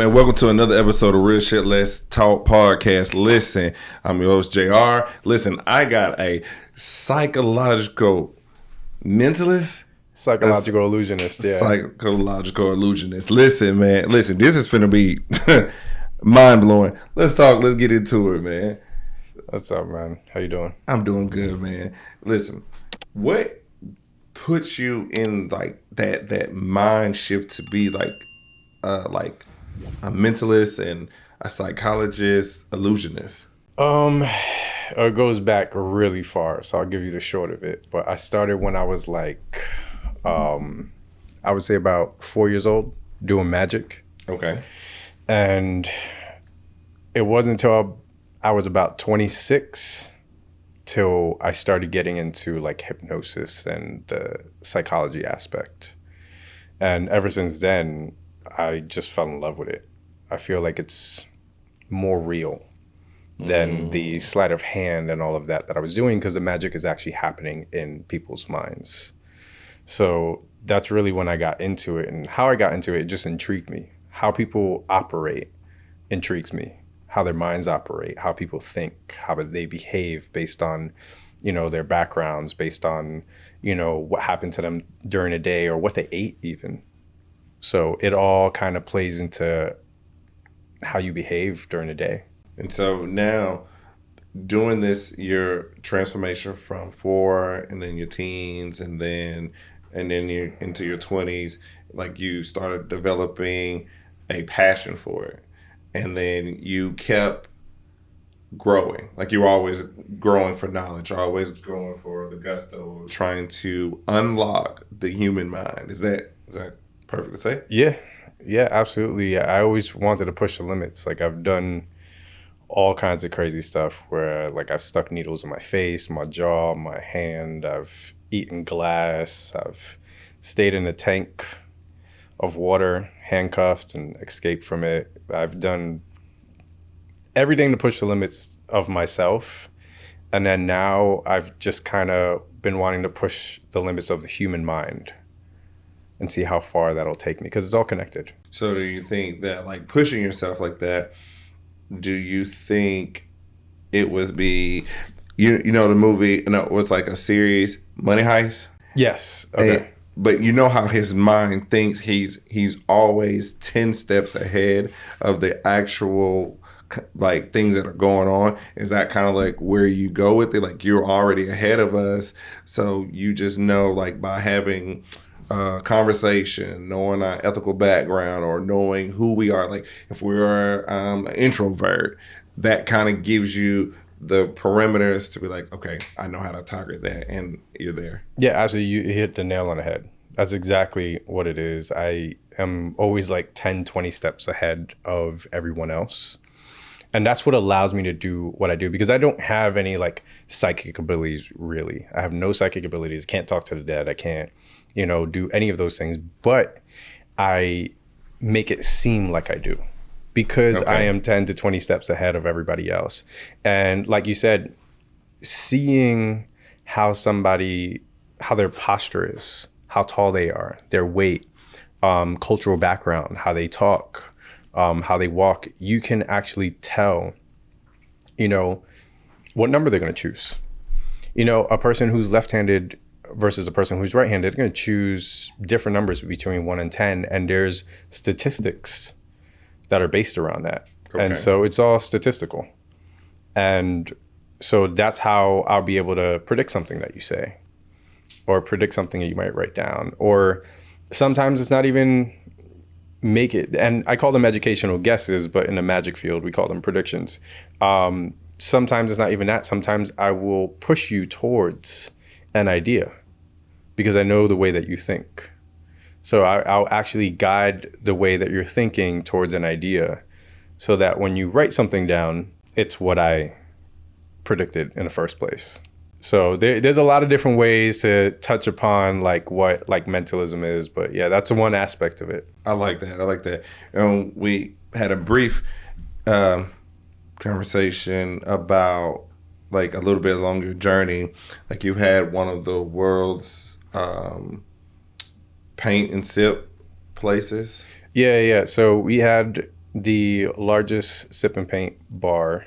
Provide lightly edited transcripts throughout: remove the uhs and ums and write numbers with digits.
Man, welcome to another episode of Real Shit Let's Talk podcast. Listen, I'm your host, JR. Listen, I got a psychological mentalist. Psychological illusionist, yeah. Psychological illusionist. Listen, man. Listen, this is finna be mind-blowing. Let's get into it, man. What's up, man? How you doing? I'm doing good, man. Listen, what puts you in like that mind shift to be like a mentalist and a psychologist, illusionist? It goes back really far, so I'll give you the short of it. But I started when I was like, I would say about 4 years old, doing magic. Okay. And it wasn't until I was about 26 till I started getting into like hypnosis and the psychology aspect. And ever since then, I just fell in love with it. I feel like it's more real than the sleight of hand and all of that I was doing, because the magic is actually happening in people's minds. So that's really when I got into it, and how I got into it just intrigued me. How people operate intrigues me. How their minds operate, how people think, how they behave based on, their backgrounds, based on, what happened to them during a day or what they ate even. So it all kind of plays into how you behave during the day. And so now, doing this, your transformation from 4 and then your teens and then you're into your 20s, like you started developing a passion for it. And then you kept growing. Like you were always growing for knowledge, always growing for the gusto of trying to unlock the human mind. Is that perfect to say? Yeah, absolutely. Yeah, I always wanted to push the limits. Like I've done all kinds of crazy stuff where like I've stuck needles in my face, my jaw, my hand. I've eaten glass. I've stayed in a tank of water, handcuffed, and escaped from it. I've done everything to push the limits of myself. And then now I've just kind of been wanting to push the limits of the human mind and see how far that'll take me, because it's all connected. So do you think that like pushing yourself like that, do you think it was the movie, it was like a series, Money Heist? Yes. Okay. But you know how his mind thinks he's always 10 steps ahead of the actual like things that are going on. Is that kind of like where you go with it? Like you're already ahead of us. So you just know, like by having conversation, knowing our ethical background or knowing who we are. Like if we're an introvert, that kind of gives you the perimeters to be like, okay, I know how to target that, and you're there. Yeah, actually, you hit the nail on the head. That's exactly what it is. I am always like 10, 20 steps ahead of everyone else. And that's what allows me to do what I do, because I don't have any like psychic abilities, really. I have no psychic abilities, can't talk to the dead. I can't, do any of those things, but I make it seem like I do. Because I am 10 to 20 steps ahead of everybody else. And like you said, seeing how their posture is, how tall they are, their weight, cultural background, how they talk, how they walk, you can actually tell, what number they're going to choose. A person who's left-handed versus a person who's right-handed, they're going to choose different numbers between 1 and 10. And there's statistics that are based around that. Okay. And so it's all statistical. And so that's how I'll be able to predict something that you say, or predict something that you might write down. Or sometimes it's not even make it. And I call them educational guesses, but in the magic field, we call them predictions. Sometimes it's not even that. Sometimes I will push you towards an idea because I know the way that you think. So I'll actually guide the way that you're thinking towards an idea, so that when you write something down, it's what I predicted in the first place. So there's a lot of different ways to touch upon like what like mentalism is, but yeah, that's one aspect of it. I like that. We had a brief conversation about like a little bit along your journey. Like you had one of the world's paint and sip places. Yeah. So we had the largest sip and paint bar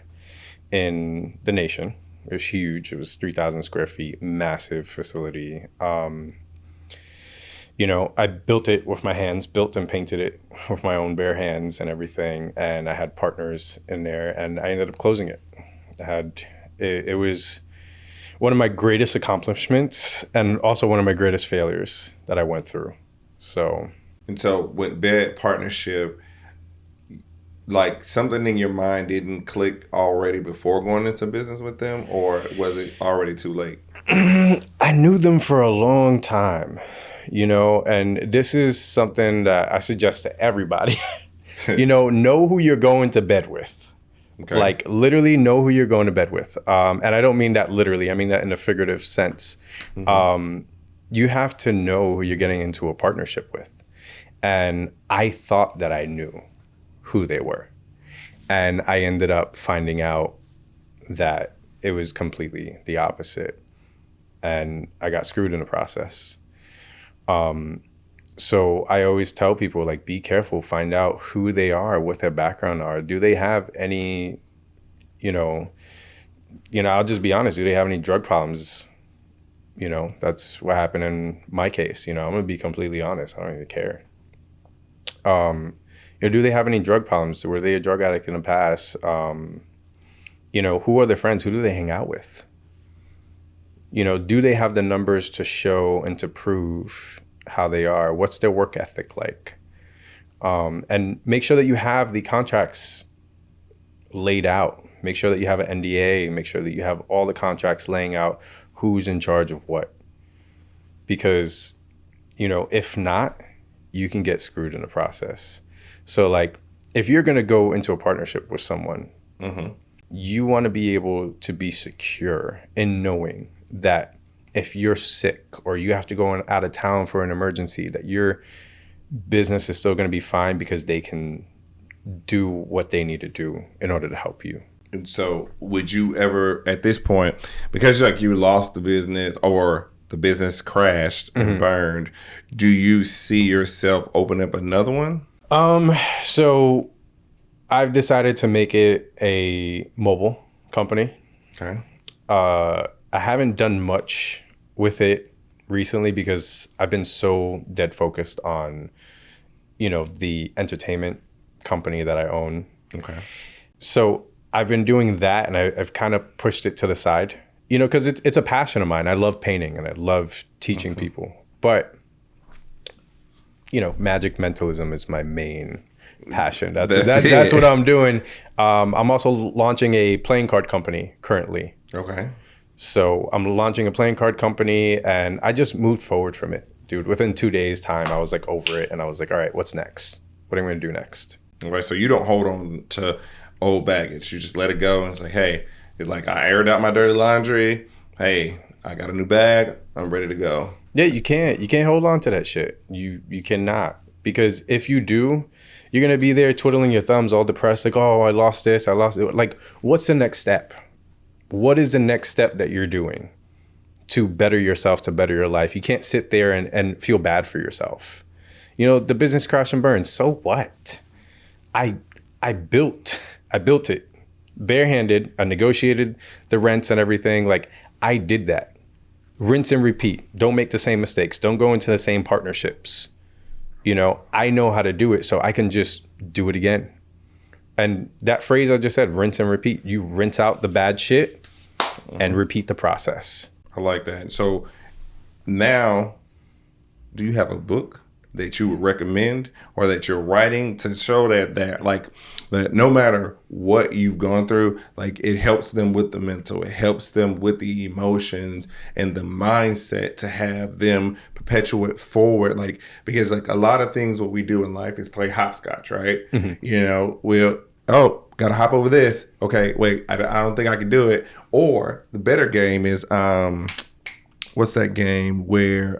in the nation. It was huge. It was 3,000 square feet, massive facility. I built it with my hands, built and painted it with my own bare hands and everything. And I had partners in there, and I ended up closing it. It was one of my greatest accomplishments and also one of my greatest failures that I went through. And so with bad partnership, like something in your mind didn't click already before going into business with them, or was it already too late? I knew them for a long time, and this is something that I suggest to everybody. Know who you're going to bed with. Okay. Like literally know who you're going to bed with. And I don't mean that literally. I mean that in a figurative sense. Mm-hmm. You have to know who you're getting into a partnership with. And I thought that I knew who they were. And I ended up finding out that it was completely the opposite. And I got screwed in the process. So I always tell people, like, be careful, find out who they are, what their background are. Do they have any, I'll just be honest, do they have any drug problems? That's what happened in my case. I'm going to be completely honest. I don't even care. Do they have any drug problems? Were they a drug addict in the past? Who are their friends? Who do they hang out with? Do they have the numbers to show and to prove how they are? What's their work ethic like? And make sure that you have the contracts laid out. Make sure that you have an NDA. Make sure that you have all the contracts laying out who's in charge of what. Because, if not, you can get screwed in the process. So, like, if you're going to go into a partnership with someone, mm-hmm. you want to be able to be secure in knowing that if you're sick or you have to go out of town for an emergency, that your business is still going to be fine because they can do what they need to do in order to help you. And so would you ever, at this point, because you lost the business or the business crashed and mm-hmm. burned, do you see yourself open up another one? So I've decided to make it a mobile company. Okay. I haven't done much with it recently because I've been so dead focused on, the entertainment company that I own. Okay. So I've been doing that, and I've kind of pushed it to the side, because it's a passion of mine. I love painting and I love teaching mm-hmm. people, but magic mentalism is my main passion. That's what I'm doing. I'm also launching a playing card company currently. Okay. So I'm launching a playing card company, and I just moved forward from it, dude. Within 2 days time, I was like over it, and I was like, all right, what's next? What am I going to do next? Okay, so you don't hold on to old baggage. You just let it go, and it's like, hey, it's like I aired out my dirty laundry. Hey, I got a new bag. I'm ready to go. Yeah, you can't hold on to that shit. You cannot, because if you do, you're going to be there twiddling your thumbs, all depressed, like, oh, I lost this, I lost it. Like, what's the next step? What is the next step that you're doing to better yourself, to better your life? You can't sit there and feel bad for yourself. The business crash and burn. So what? I built it barehanded. I negotiated the rents and everything. Like, I did that. Rinse and repeat. Don't make the same mistakes. Don't go into the same partnerships. I know how to do it, so I can just do it again. And that phrase I just said, rinse and repeat. You rinse out the bad shit and repeat the process. I like that. So now, do you have a book that you would recommend or that you're writing to show that no matter what you've gone through, like, it helps them with the mental, it helps them with the emotions and the mindset to have them perpetuate forward, like, because like a lot of things what we do in life is play hopscotch, right? Mm-hmm. Gotta hop over this. Okay, wait, I don't think I can do it. Or the better game is what's that game where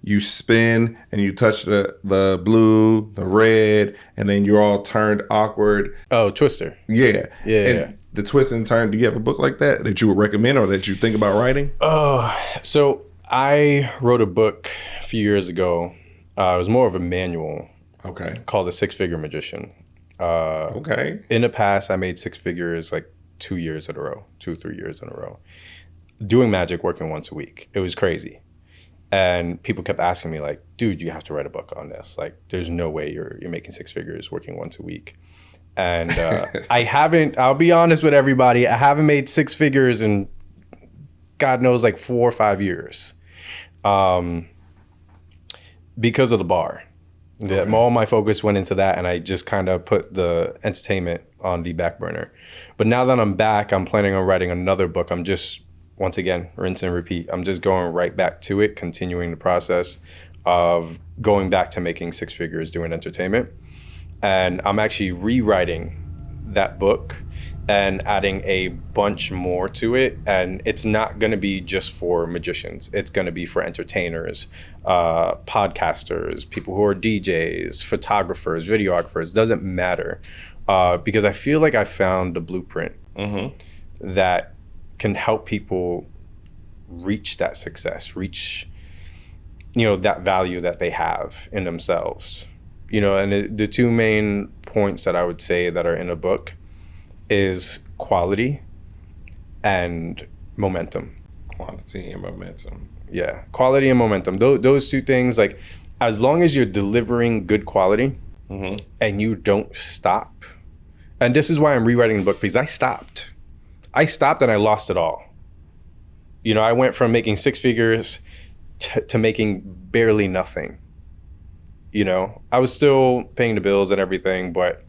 you spin and you touch the blue, the red, and then you're all turned awkward. Oh, Twister. Yeah. And the twist and turn, do you have a book like that you would recommend or that you think about writing? So I wrote a book a few years ago. It was more of a manual. Okay. Called The Six-Figure Magician. Okay. In the past, I made six figures like 2 years in a row, 2 or 3 years in a row, doing magic, working once a week. It was crazy. And people kept asking me like, dude, you have to write a book on this. Like, there's no way you're making six figures working once a week. And I'll be honest with everybody, I haven't made six figures in God knows like 4 or 5 years. Because of the bar. Okay. All my focus went into that, and I just kind of put the entertainment on the back burner. But now that I'm back, I'm planning on writing another book. I'm just, once again, rinse and repeat. I'm just going right back to it, continuing the process of going back to making six figures doing entertainment. And I'm actually rewriting that book and adding a bunch more to it. And it's not going to be just for magicians. It's going to be for entertainers, podcasters, people who are DJs, photographers, videographers. Doesn't matter. Because I feel like I found the blueprint that can help people reach that success, reach, that value that they have in themselves. And the two main points that I would say that are in a book is quality and momentum. Quality and momentum. Yeah, quality and momentum. Those two things, like, as long as you're delivering good quality and you don't stop. And this is why I'm rewriting the book, because I stopped and I lost it all. I went from making six figures to making barely nothing. I was still paying the bills and everything, but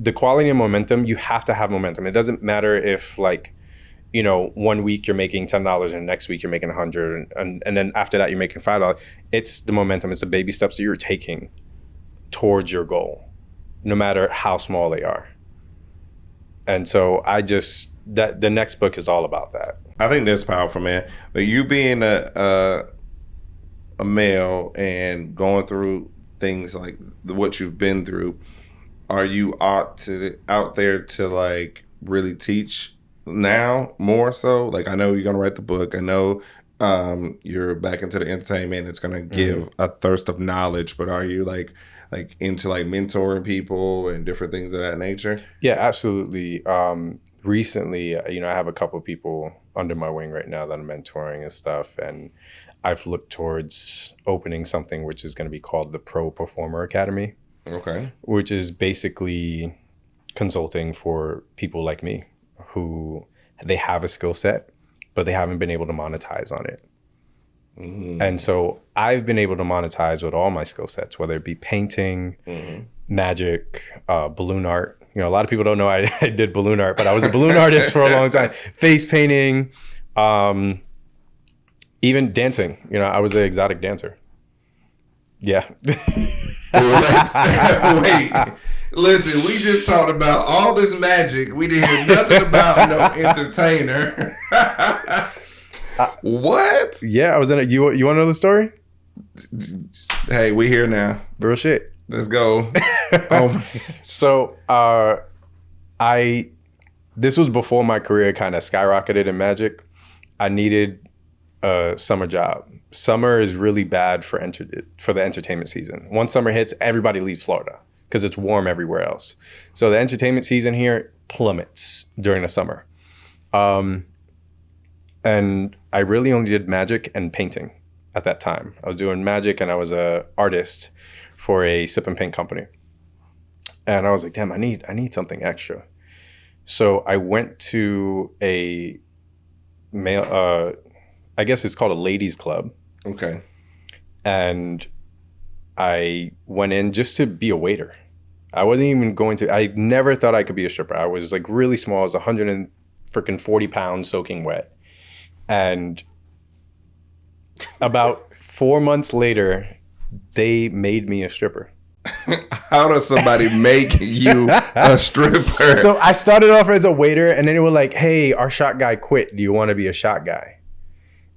the quality and momentum, you have to have momentum. It doesn't matter if 1 week you're making $10 and the next week you're making $100 and then after that you're making $5. It's the momentum. It's the baby steps that you're taking towards your goal, no matter how small they are. And so the next book is all about that. I think that's powerful, man. But you being a male and going through things like what you've been through, are you out there to like really teach now more so? Like, I know you're gonna write the book. I know you're back into the entertainment. It's gonna give a thirst of knowledge. But are you like into like mentoring people and different things of that nature? Yeah, absolutely. Recently, I have a couple of people under my wing right now that I'm mentoring and stuff, and I've looked towards opening something which is going to be called the Pro Performer Academy. Okay. Which is basically consulting for people like me who they have a skill set, but they haven't been able to monetize on it. And so I've been able to monetize with all my skill sets, whether it be painting, magic, balloon art. A lot of people don't know I did balloon art, but I was a balloon artist for a long time. Face painting, even dancing. I was an exotic dancer. Yeah. Wait, listen, we just talked about all this magic. We didn't hear nothing about no entertainer. What? Yeah, I was in a, you want to know the story? Hey, we here now. Real shit. Let's go. So, this was before my career kind of skyrocketed in magic. I needed a summer job. Summer is really bad for the entertainment season. Once summer hits, everybody leaves Florida because it's warm everywhere else. So the entertainment season here plummets during the summer. And I really only did magic and painting at that time. I was doing magic and I was an artist for a sip and paint company. And I was like, damn, I need something extra. So I went to a male, I guess it's called a ladies club. Okay. And I went in just to be a waiter. I wasn't even I never thought I could be a stripper. I was like really small. I was 140 pounds soaking wet. And about 4 months later, they made me a stripper. How does somebody make you a stripper? So I started off as a waiter, and then they were like, hey, our shot guy quit. Do you want to be a shot guy?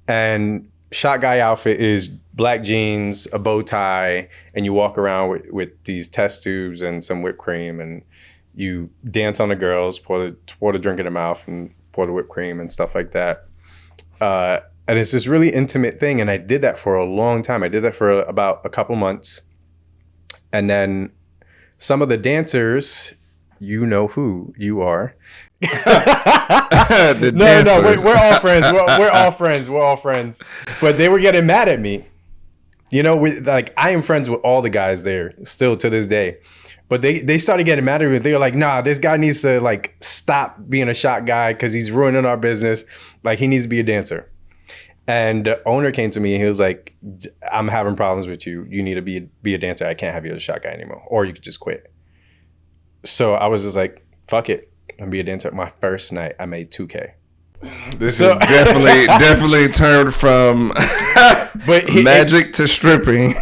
And shot guy outfit is black jeans, a bow tie, and you walk around with these test tubes and some whipped cream, and you dance on the girls, pour the drink in their mouth, and pour the whipped cream and stuff like that. And it's this really intimate thing, and I did that for a long time. I did that for about a couple months. And then Some of the dancers, you know who you are. The No, dancers. we're all friends. We're all friends. We're all friends. But they were getting mad at me. You know, like I am friends with all the guys there still to this day. But they started getting mad at me. They were like, nah, this guy needs to like stop being a shot guy because he's ruining our business. Like he needs to be a dancer. And the owner came to me and he was like, I'm having problems with you. You need to be a dancer. I can't have you as a shot guy anymore. Or you could just quit. So I was just like, fuck it. I'm be a dancer. My first night, I made $2K. This is definitely turned from magic to stripping.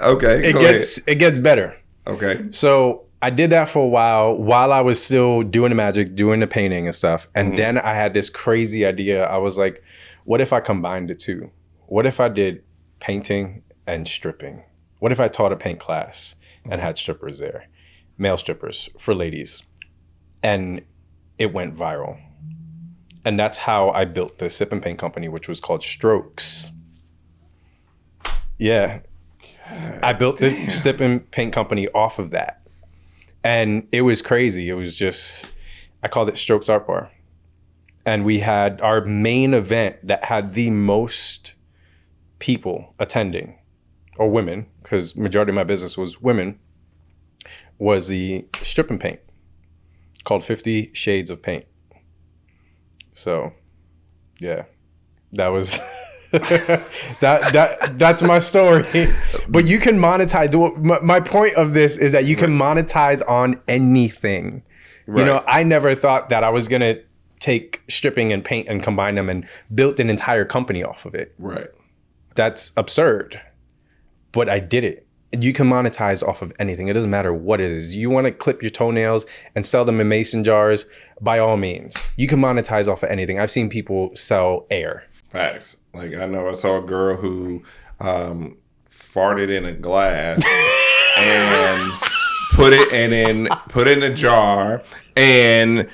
Okay, it gets better. Okay. So I did that for a while I was still doing the magic, doing the painting and stuff. And then I had this crazy idea. I was like, what if I combined the two? What if I did painting and stripping? What if I taught a paint class and had strippers there? Male strippers for ladies. And it went viral. And that's how I built the sip and paint company, which was called Strokes. Yeah. I built the sip and paint company off of that. And it was crazy. It was just, I called it Strokes Art Bar. And we had our main event that had the most people attending, or women, because majority of my business was women, was the strip and paint called 50 Shades of Paint. So, yeah, that was that's my story. But you can monetize. My point of this is that you can monetize on anything. Right. You know, I never thought that I was gonna take stripping and paint and combine them and built an entire company off of it. Right. That's absurd. But I did it. You can monetize off of anything. It doesn't matter what it is. You want to clip your toenails and sell them in mason jars, by all means. You can monetize off of anything. I've seen people sell air. Facts. Like I know I saw a girl who farted in a glass and put it in a jar and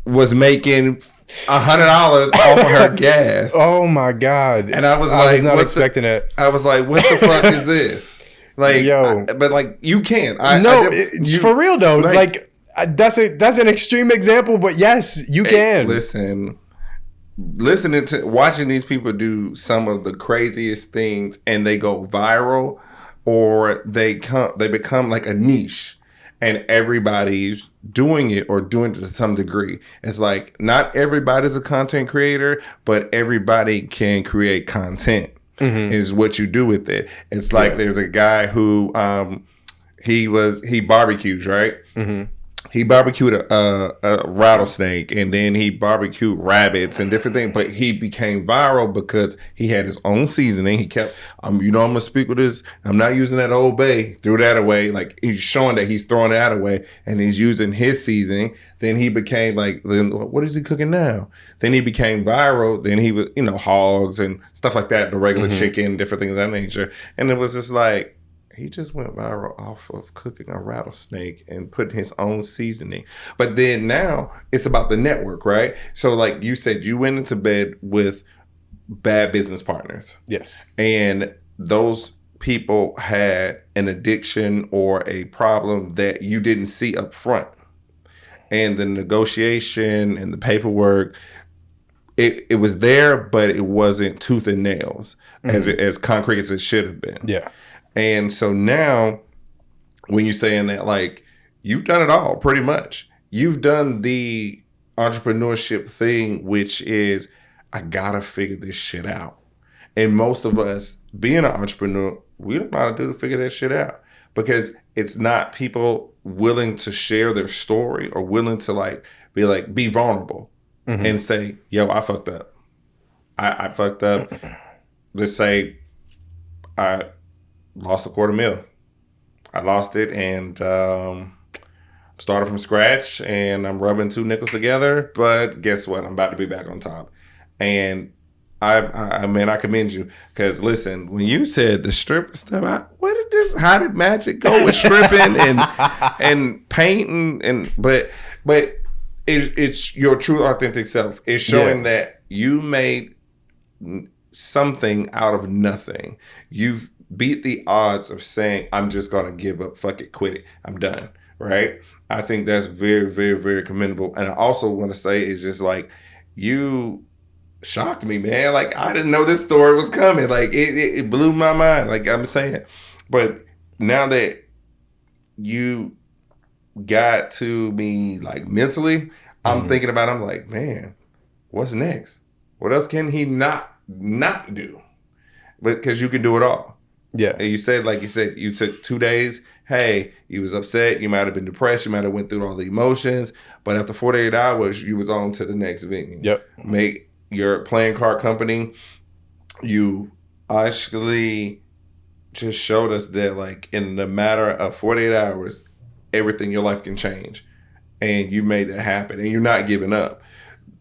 was making $100 off of her gas. Oh my God. And I was not expecting it. I was like, what the fuck is this? Like, yo, but like you can't. It's for real though. Like that's an extreme example, but yes, you can. Watching these people do some of the craziest things, and they go viral, or they become like a niche, and everybody's doing it or doing it to some degree. It's like not everybody's a content creator, but everybody can create content. Is what you do with it. It's like there's a guy who he barbecues, right? He barbecued a rattlesnake, and then he barbecued rabbits and different things. But he became viral because he had his own seasoning. He kept, I'm gonna speak with this. I'm not using that Old Bay. Threw that away. Like he's showing that he's throwing that away, and he's using his seasoning. Then he became like, then what is he cooking now? Then he became viral. Then he was, hogs and stuff like that, the regular chicken, different things of that nature. And it was just like, he just went viral off of cooking a rattlesnake and putting his own seasoning. But then now it's about the network, right? So like you said, you went into bed with bad business partners. Yes. And those people had an addiction or a problem that you didn't see up front. And the negotiation and the paperwork, it was there, but it wasn't tooth and nails as concrete as it should have been. Yeah. And so now, when you're saying that, like, you've done it all, pretty much. You've done the entrepreneurship thing, which is, I gotta figure this shit out. And most of us, being an entrepreneur, we don't know how to do to figure that shit out. Because it's not people willing to share their story or willing to, be vulnerable and say, yo, I fucked up. I fucked up. Let's say I lost $250,000. I lost it and started from scratch, and I'm rubbing two nickels together. But guess what? I'm about to be back on top. And I commend you, because listen, when you said the stripper stuff, how did magic go with stripping and painting but it's your true authentic self. It's showing that you made something out of nothing. You've beat the odds of saying, I'm just going to give up, fuck it, quit it, I'm done, right? I think that's very, very, very commendable. And I also want to say is just like you shocked me, man. Like I didn't know this story was coming. Like it blew my mind. Like I'm saying, but now that you got to me like mentally, I'm thinking about. I'm like, man, what's next? What else can he not do? But because you can do it all. Yeah. And you said, like you said, you took 2 days. Hey, you was upset. You might have been depressed. You might have went through all the emotions. But after 48 hours, you was on to the next venue. Yep. Make your playing card company. You actually just showed us that, like, in the matter of 48 hours, everything in your life can change. And you made it happen. And you're not giving up.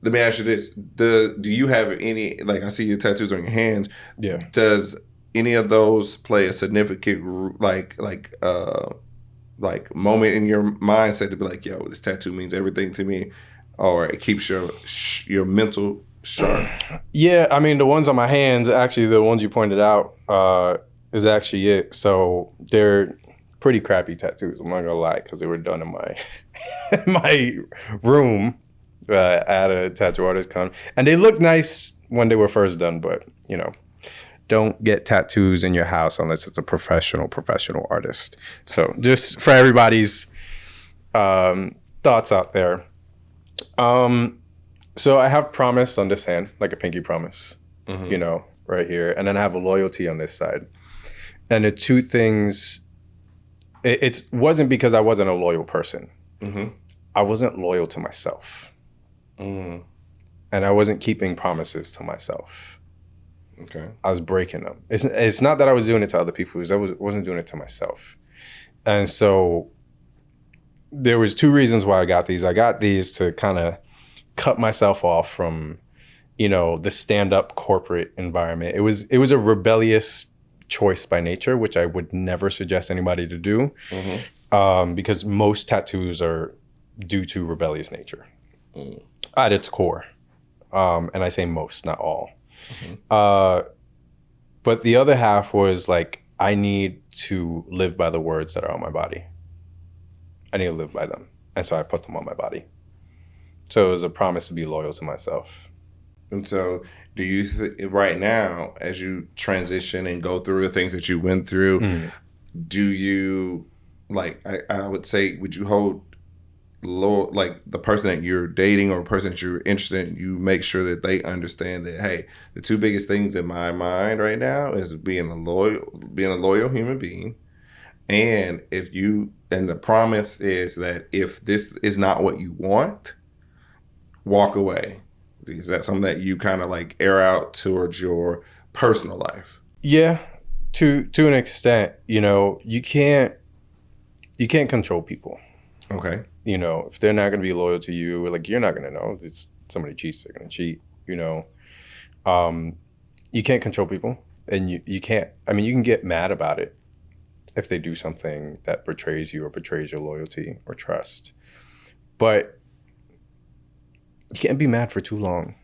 Let me ask you this. Do you have any, like, I see your tattoos on your hands. Yeah. Does any of those play a significant like moment in your mindset to be like, yo, this tattoo means everything to me, or it keeps your mental sharp? Yeah, I mean, the ones on my hands, actually, the ones you pointed out, is actually it. So they're pretty crappy tattoos. I'm not gonna lie, because they were done in my my room. I had a tattoo artist come, and they looked nice when they were first done, but don't get tattoos in your house unless it's a professional artist. So just for everybody's thoughts out there. So I have promise on this hand, like a pinky promise, right here. And then I have a loyalty on this side. And the two things, it wasn't because I wasn't a loyal person. I wasn't loyal to myself. And I wasn't keeping promises to myself. Okay. I was breaking them. It's not that I was doing it to other people. I wasn't doing it to myself. And so there was two reasons why I got these. I got these to kind of cut myself off from, the stand-up corporate environment. It was a rebellious choice by nature, which I would never suggest anybody to do, because most tattoos are due to rebellious nature at its core. And I say most, not all. But the other half was like, I need to live by the words that are on my body. I need to live by them. And so I put them on my body. So it was a promise to be loyal to myself. And so do you right now, as you transition and go through the things that you went through, do you, like, I would say, would you hold low, like the person that you're dating or the person that you're interested in, you make sure that they understand that, hey, the two biggest things in my mind right now is being a loyal human being. And and the promise is that if this is not what you want, walk away. Is that something that you kind of like air out towards your personal life? Yeah, to an extent. You can't control people. Okay. If they're not going to be loyal to you, like, you're not going to know. If somebody cheats, they're going to cheat. You can't control people, and you can't. I mean, you can get mad about it if they do something that betrays you or betrays your loyalty or trust, but you can't be mad for too long.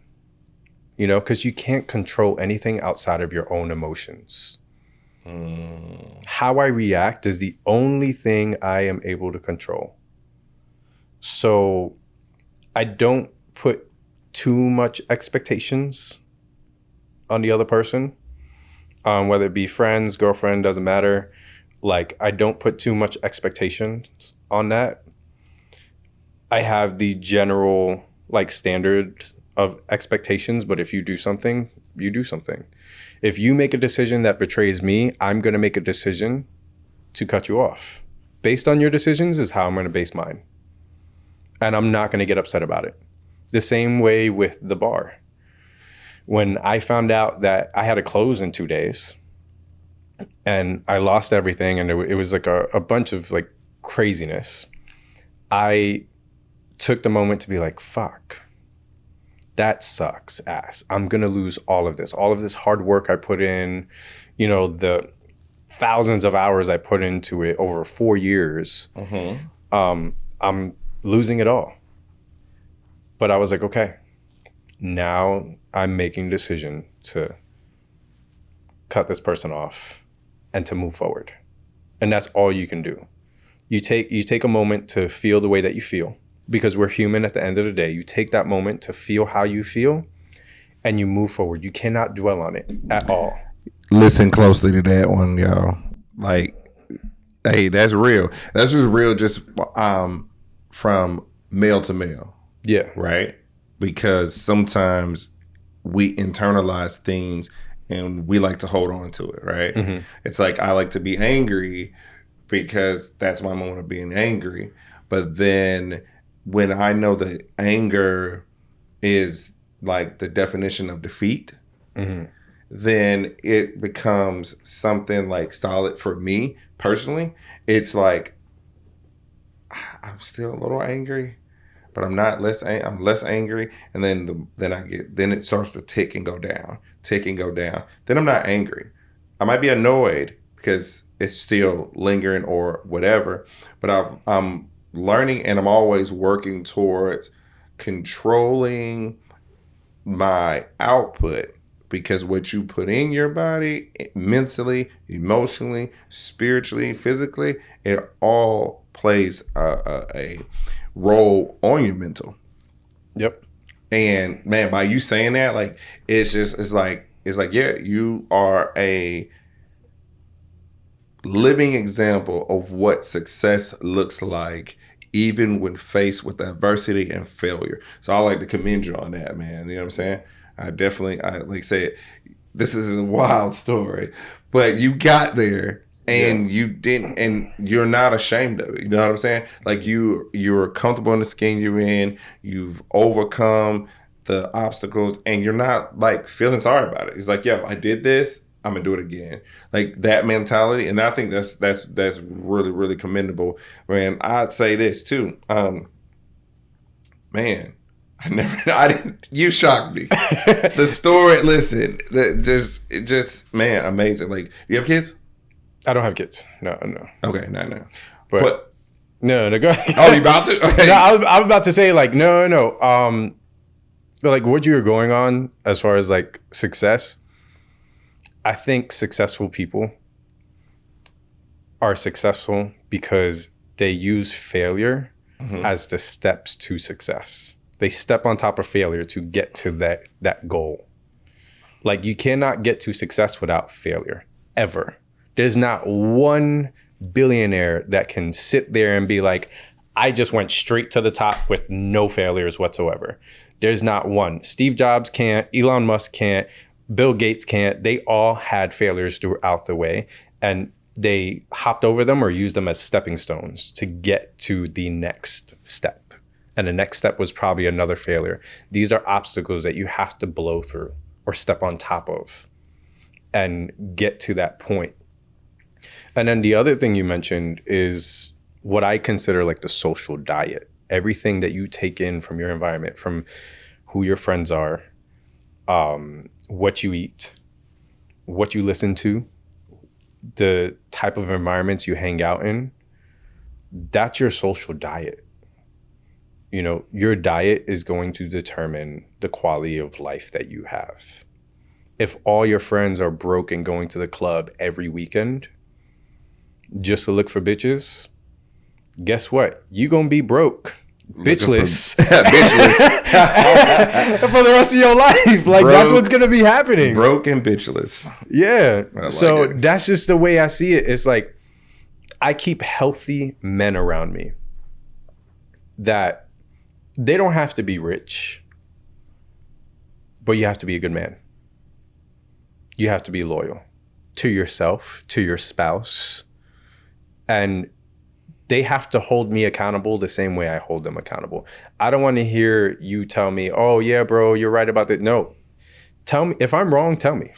Because you can't control anything outside of your own emotions. How I react is the only thing I am able to control. So I don't put too much expectations on the other person, whether it be friends, girlfriend, doesn't matter. Like, I don't put too much expectations on that. I have the general, like, standard of expectations, but if you do something, you do something. If you make a decision that betrays me, I'm going to make a decision to cut you off. Based on your decisions is how I'm going to base mine. And I'm not going to get upset about it. The same way with the bar. When I found out that I had to close in 2 days and I lost everything, and it was like a bunch of like craziness, I took the moment to be like, fuck, that sucks ass. I'm going to lose all of this hard work I put in, the thousands of hours I put into it over 4 years. I'm losing it all. But I was like, okay, now I'm making a decision to cut this person off and to move forward. And that's all you can do. You take a moment to feel the way that you feel, because we're human at the end of the day. You take that moment to feel how you feel and you move forward. You cannot dwell on it at all. Listen closely to that one, y'all. Like, hey, that's real. That's just real, just from male to male. Yeah. Right? Because sometimes we internalize things and we like to hold on to it, right? Mm-hmm. It's like, I like to be angry because that's my moment of being angry. But then when I know that anger is like the definition of defeat, mm-hmm. then it becomes something like solid for me personally. It's like, I'm still a little angry, but I'm not less. I'm less angry, and then then it starts to tick and go down. Then I'm not angry. I might be annoyed because it's still lingering or whatever. But I'm learning, and I'm always working towards controlling my output, because what you put in your body, mentally, emotionally, spiritually, physically, it all plays a role on your mental. Yep. And man, by you saying that, like, it's like, yeah, you are a living example of what success looks like, even when faced with adversity and failure. So I like to commend you on that, man. You know what I'm saying? I like said, this is a wild story, but you got there. And you didn't, and you're not ashamed of it. You know what I'm saying? Like, you're comfortable in the skin you're in. You've overcome the obstacles, and you're not like feeling sorry about it. It's like, yo, I did this, I'm gonna do it again. Like, that mentality, and I think that's really, really commendable. Man, I'd say this too. Man, I didn't. You shocked me. The story. Listen, just man, amazing. Like, you have kids? I don't have kids. No. Okay, no. But no, go ahead. Oh, you about to? Okay. No, I'm about to say, like, no. Like, what you were going on as far as like success, I think successful people are successful because they use failure mm-hmm. as the steps to success. They step on top of failure to get to that goal. Like, you cannot get to success without failure, ever. There's not one billionaire that can sit there and be like, I just went straight to the top with no failures whatsoever. There's not one. Steve Jobs can't, Elon Musk can't, Bill Gates can't. They all had failures throughout the way, and they hopped over them or used them as stepping stones to get to the next step. And the next step was probably another failure. These are obstacles that you have to blow through or step on top of and get to that point. And then the other thing you mentioned is what I consider like the social diet. Everything that you take in from your environment, from who your friends are, what you eat, what you listen to, the type of environments you hang out in, that's your social diet. You know, your diet is going to determine the quality of life that you have. If all your friends are broke and going to the club every weekend just to look for bitches, guess what? You gonna be broke, bitchless, bitchless for the rest of your life. Like, that's what's gonna be happening. Broke and bitchless. Yeah. So that's just the way I see it. It's like, I keep healthy men around me that they don't have to be rich, but you have to be a good man. You have to be loyal to yourself, to your spouse. And they have to hold me accountable the same way I hold them accountable. I don't want to hear you tell me, oh, yeah, bro, you're right about that. No. Tell me, if I'm wrong, tell me.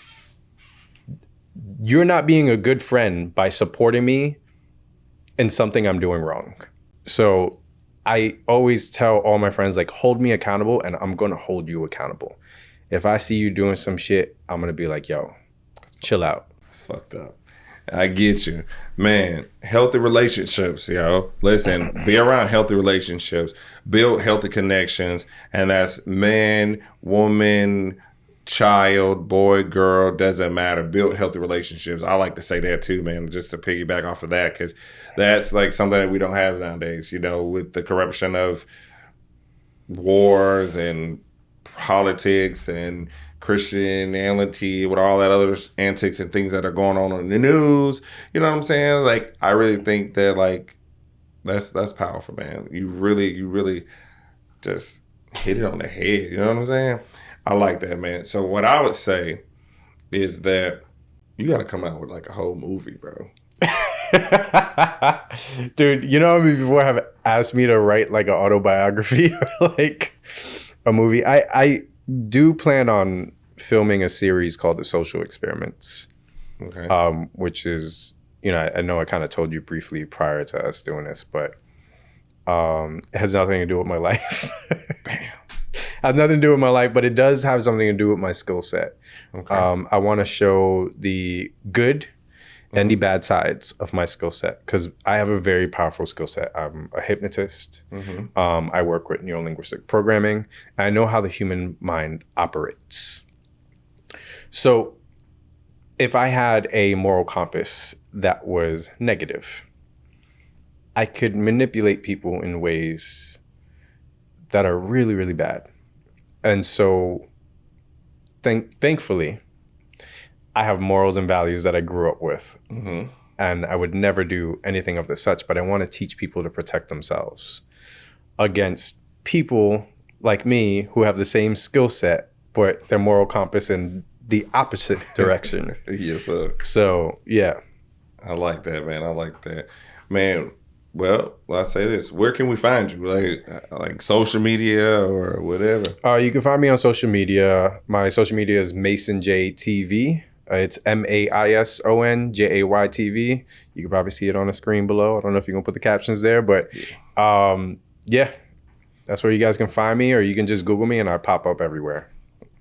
You're not being a good friend by supporting me in something I'm doing wrong. So I always tell all my friends, like, hold me accountable and I'm going to hold you accountable. If I see you doing some shit, I'm going to be like, yo, chill out. It's fucked up. I get you, man. Healthy relationships, yo. Listen, be around healthy relationships, build healthy connections, and that's man, woman, child, boy, girl, doesn't matter. Build healthy relationships. I like to say that too, man, just to piggyback off of that, because that's like something that we don't have nowadays, with the corruption of wars and politics and Christianity, with all that other antics and things that are going on in the news. You know what I'm saying? Like, I really think that, like, that's powerful, man. You really just hit it on the head. You know what I'm saying? I like that, man. So what I would say is that you got to come out with like a whole movie, bro. Dude, how many people have asked me to write like an autobiography or like a movie? I do plan on filming a series called The Social Experiments. Okay. Which is, I know I kind of told you briefly prior to us doing this, but it has nothing to do with my life. Bam. Has nothing to do with my life, but it does have something to do with my skill set. Okay. I want to show the good and the bad sides of my skill set, because I have a very powerful skill set. I'm a hypnotist. I work with neurolinguistic programming. I know how the human mind operates. So if I had a moral compass that was negative, I could manipulate people in ways that are really, really bad. And so thankfully, I have morals and values that I grew up with. And I would never do anything of the such, but I want to teach people to protect themselves against people like me who have the same skill set, but their moral compass in the opposite direction. Yes, sir. So, yeah. I like that, man. I like that. Man, well, I'll say this. Where can we find you? Like social media or whatever? You can find me on social media. My social media is Maison Jay TV. It's MAISON JAY TV. You can probably see it on the screen below. I don't know if you're going to put the captions there, but yeah, that's where you guys can find me, or you can just Google me and I pop up everywhere.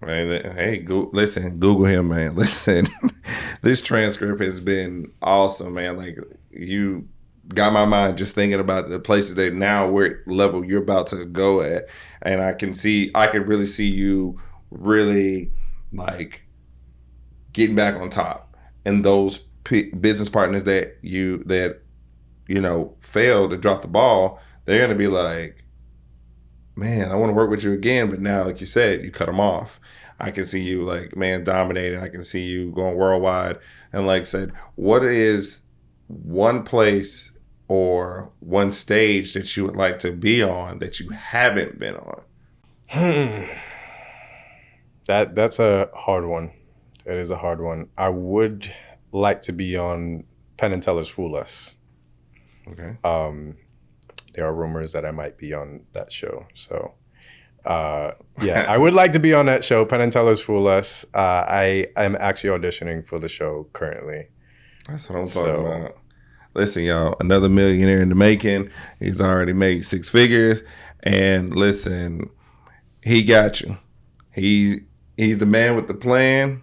Hey, listen, Google him, man. Listen, this transcript has been awesome, man. Like, you got my mind just thinking about the places that now where level you're about to go at. And I can really see you really like getting back on top. And those business partners that failed to drop the ball, they're going to be like, man, I want to work with you again. But now, like you said, you cut them off. I can see you like, man, dominating. I can see you going worldwide. And like I said, what is one place or one stage that you would like to be on that you haven't been on? That's a hard one. That is a hard one. I would like to be on Penn and Teller's Fool Us. Okay. There are rumors that I might be on that show. So, yeah, I would like to be on that show, Penn and Teller's Fool Us. I am actually auditioning for the show currently. That's what I'm talking about. Listen, y'all, another millionaire in the making. He's already made 6 figures. And listen, he got you. He's the man with the plan.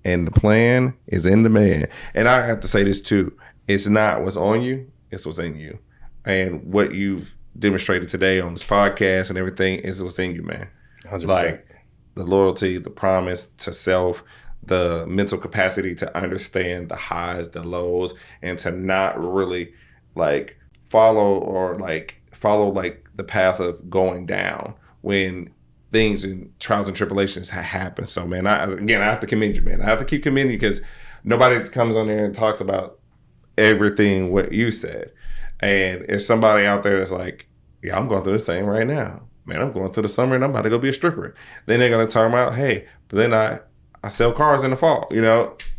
And the plan is in the man. And I have to say this too. It's not what's on you, it's what's in you. And what you've demonstrated today on this podcast and everything is what's in you, man. 100%. Like the loyalty, the promise to self, the mental capacity to understand the highs, the lows, and to not really like follow the path of going down when things and trials and tribulations happen. So, man, I have to commend you, man. I have to keep commending you because nobody comes on there and talks about everything what you said. And if somebody out there is like, yeah, I'm going through the same right now. Man, I'm going through the summer and I'm about to go be a stripper. Then they're going to turn out, hey, but then I sell cars in the fall,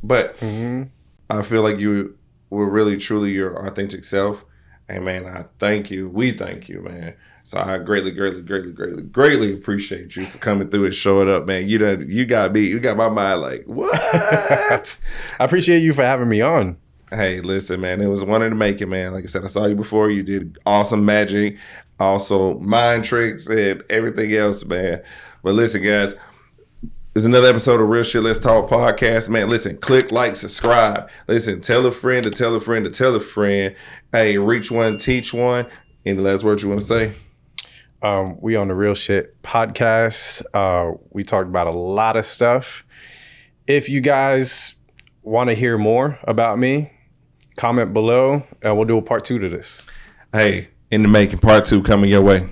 But I feel like you were really, truly your authentic self. And, man, I thank you. We thank you, man. So I greatly, greatly, greatly, greatly, greatly appreciate you for coming through and showing up, man. You got my mind like, what? I appreciate you for having me on. Hey, listen, man, it was one in the making, man. Like I said, I saw you before. You did awesome magic, also mind tricks and everything else, man. But listen, guys, there's another episode of Real Shit Let's Talk podcast, man. Listen, click, like, subscribe. Listen, tell a friend to tell a friend to tell a friend. Hey, reach one, teach one. Any last words you want to say? We on the Real Shit podcast. We talked about a lot of stuff. If you guys want to hear more about me, comment below and we'll do a part 2 to this. Hey, in the making, part 2 coming your way.